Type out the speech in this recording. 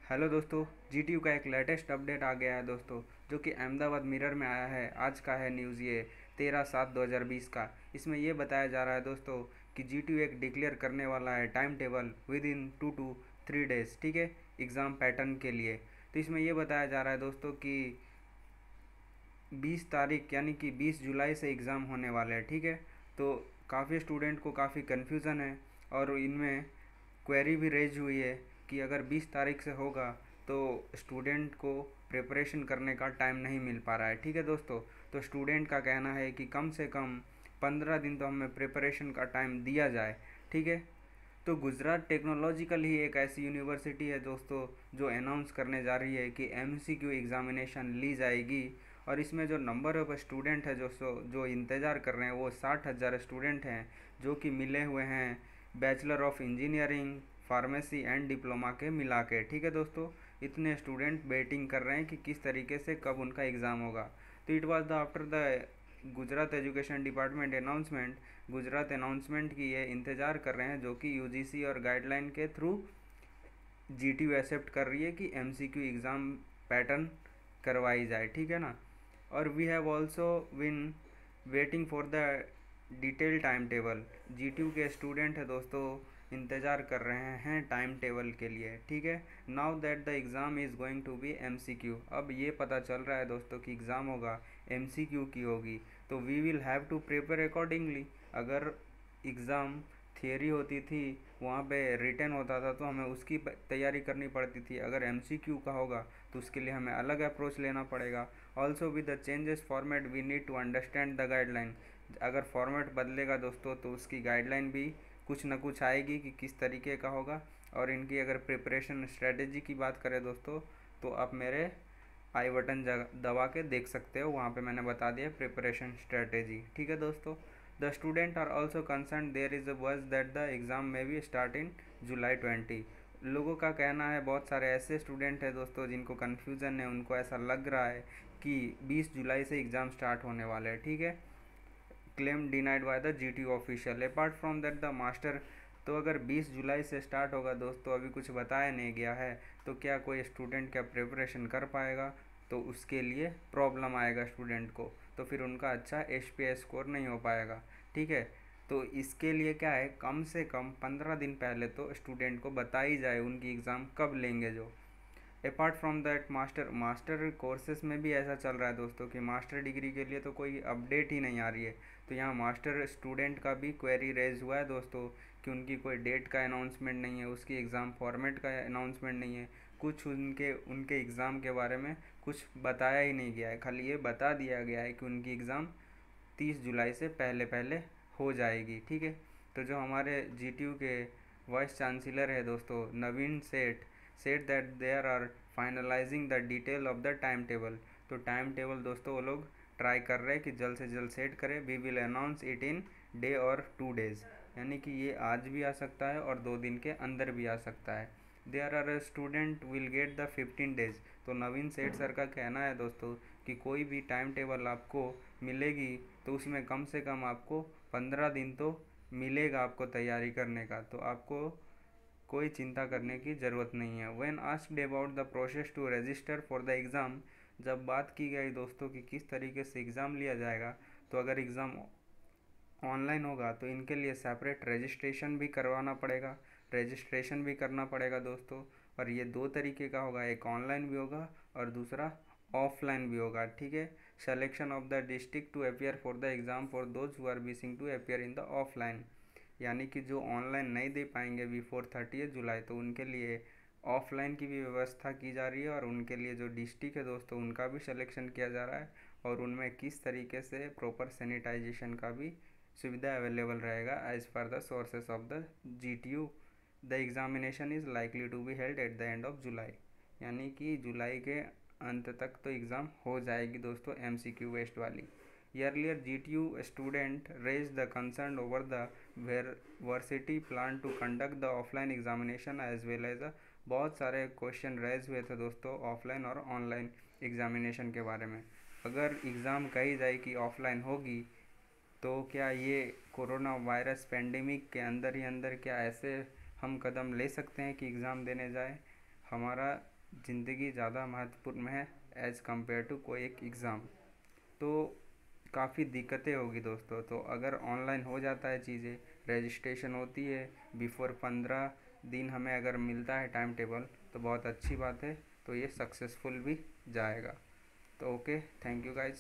Hello दोस्तों, GTU का एक लेटेस्ट अपडेट आ गया है दोस्तों, जो कि अहमदाबाद मिरर में आया है। आज का है न्यूज़ ये 13/7/2020 का। इसमें ये बताया जा रहा है दोस्तों कि जीटीयू एक डिक्लेयर करने वाला है time table with in 2 to 3 days, ठीक है, एग्ज़ाम पैटर्न के लिए। तो इसमें ये बताया जा रहा है दोस्तों कि 20 तारीख यानी कि 20 जुलाई से एग्ज़ाम होने वाले हैं, ठीक है। तो काफ़ी स्टूडेंट को काफ़ी कन्फ्यूज़न है और इनमें क्वेरी भी रेज हुई है कि अगर 20 तारीख से होगा तो स्टूडेंट को प्रिपरेशन करने का टाइम नहीं मिल पा रहा है, ठीक है दोस्तों। तो स्टूडेंट का कहना है कि कम से कम 15 दिन तो हमें प्रिपरेशन का टाइम दिया जाए, ठीक है। तो गुजरात टेक्नोलॉजिकल ही एक ऐसी यूनिवर्सिटी है दोस्तों जो अनाउंस करने जा रही है कि एमसीक्यू एग्ज़ामिनेशन ली जाएगी। और इसमें जो नंबर ऑफ स्टूडेंट है जो इंतज़ार कर रहे हैं वो 60,000 स्टूडेंट हैं, जो कि मिले हुए हैं bachelor of engineering, pharmacy and diploma के मिला के, ठीक है दोस्तों। इतने स्टूडेंट वेटिंग कर रहे हैं कि किस तरीके से कब उनका एग्ज़ाम होगा। तो it was the after the Gujarat education department announcement, Gujarat announcement की ये इंतज़ार कर रहे हैं, जो कि यूजीसी और गाइडलाइन के थ्रू जीटीयू एक्सेप्ट कर रही है कि एमसीक्यू एग्ज़ाम पैटर्न करवाई जाए, ठीक है ना। और we have also been waiting for the detail time table. GTU के स्टूडेंट है दोस्तों, इंतज़ार कर रहे हैं टाइम टेबल के लिए, ठीक है। Now that the exam is going to be MCQ, अब ये पता चल रहा है दोस्तों कि एग्ज़ाम होगा एमसीक्यू की होगी, तो we will have to prepare accordingly. अगर एग्ज़ाम थियरी होती थी, वहाँ पे रिटन होता था, तो हमें उसकी तैयारी करनी पड़ती थी। अगर एमसीक्यू का होगा तो उसके लिए हमें अलग अप्रोच लेना पड़ेगा। Also with the changes format we need to understand the guideline. अगर फॉर्मेट बदलेगा दोस्तों तो उसकी गाइडलाइन भी कुछ ना कुछ आएगी कि किस तरीके का होगा। और इनकी अगर प्रिपरेशन स्ट्रेटेजी की बात करें दोस्तों, तो आप मेरे आई बटन दबा के देख सकते हो, वहाँ पे मैंने बता दिया प्रिपरेशन स्ट्रेटेजी, ठीक है दोस्तों। The student are also concern there is a buzz that the exam may be start in July 20। लोगों का कहना है, बहुत सारे ऐसे स्टूडेंट हैं दोस्तों जिनको कन्फ्यूज़न है, उनको ऐसा लग रहा है कि 20 जुलाई से एग्ज़ाम स्टार्ट होने वाले हैं, ठीक है। Claim denied by the GTU official. Apart from that the master, तो अगर 20 जुलाई से स्टार्ट होगा दोस्तों, अभी कुछ बताया नहीं गया है, तो क्या कोई स्टूडेंट क्या प्रिपरेशन कर पाएगा, तो उसके लिए प्रॉब्लम आएगा स्टूडेंट को, तो फिर उनका अच्छा एचपीएस स्कोर नहीं हो पाएगा, ठीक है। तो इसके लिए क्या है, कम से कम 15 दिन पहले तो स्टूडेंट को बताई जाए उनकी एग्ज़ाम कब लेंगे जो। Apart from that master courses में भी ऐसा चल रहा है दोस्तों कि मास्टर डिग्री के लिए तो कोई अपडेट ही नहीं आ रही है। तो यहाँ मास्टर स्टूडेंट का भी क्वेरी रेज हुआ है दोस्तों कि उनकी कोई डेट का अनाउंसमेंट नहीं है, उसकी एग्ज़ाम फॉर्मेट का अनाउंसमेंट नहीं है, कुछ उनके एग्ज़ाम के बारे में कुछ बताया ही नहीं गया है। खाली ये बता दिया गया है कि उनकी एग्ज़ाम 30 जुलाई से पहले पहले हो जाएगी, ठीक है। तो जो हमारे जीटीयू के वाइस चांसलर है दोस्तों Naveen Seth, said that there are finalising the detail of the time table. तो टाइम टेबल दोस्तों वो लोग ट्राई कर रहे हैं कि जल्द से जल्द सेट करें। We will announce it in day or 2 days, यानी कि ये आज भी आ सकता है और 2 दिन के अंदर भी आ सकता है। There are student will get the 15 days। तो नवीन सेठ सर का कहना है दोस्तों कि कोई भी टाइम टेबल आपको मिलेगी तो उसमें कम से कम आपको 15 दिन तो मिलेगा आपको तैयारी करने का, तो आपको कोई चिंता करने की ज़रूरत नहीं है। When asked about the process to register for the exam, जब बात की गई दोस्तों कि किस तरीके से एग्ज़ाम लिया जाएगा, तो अगर एग्ज़ाम ऑनलाइन होगा तो इनके लिए सेपरेट रजिस्ट्रेशन भी करवाना पड़ेगा, रजिस्ट्रेशन भी करना पड़ेगा दोस्तों। और ये दो तरीके का होगा, एक ऑनलाइन भी होगा और दूसरा ऑफलाइन भी होगा, ठीक है। Selection of the district to appear for the exam for those who are wishing to appear in the offline, यानी कि जो ऑनलाइन नहीं दे पाएंगे बिफोर 30 जुलाई, तो उनके लिए ऑफलाइन की भी व्यवस्था की जा रही है। और उनके लिए जो डिस्ट्रिक्ट है दोस्तों उनका भी सिलेक्शन किया जा रहा है, और उनमें किस तरीके से प्रॉपर सैनिटाइजेशन का भी सुविधा अवेलेबल रहेगा as per the sources of the GTU. The examination is likely to be held at the end of July, यानी कि जुलाई के अंत तक तो एग्ज़ाम हो जाएगी दोस्तों एमसीक्यू बेस्ड वाली। Earlier GTU student raised the concern over the varsity plan to conduct the offline examination as well as बहुत सारे क्वेश्चन रेज हुए थे दोस्तों ऑफलाइन और ऑनलाइन एग्जामिनेशन के बारे में। अगर एग्ज़ाम कही जाए कि ऑफलाइन होगी, तो क्या ये कोरोना वायरस पेंडेमिक के अंदर ही अंदर क्या ऐसे हम कदम ले सकते हैं कि एग्ज़ाम देने जाए। हमारा ज़िंदगी ज़्यादा महत्वपूर्ण है एज़ कम्पेयर टू कोई एक एग्ज़ाम। तो काफ़ी दिक्कतें होगी दोस्तों। तो अगर ऑनलाइन हो जाता है चीज़ें, रजिस्ट्रेशन होती है बिफोर 15 दिन, हमें अगर मिलता है टाइम टेबल तो बहुत अच्छी बात है। तो ये सक्सेसफुल भी जाएगा। तो ओके, थैंक यू गाइज़।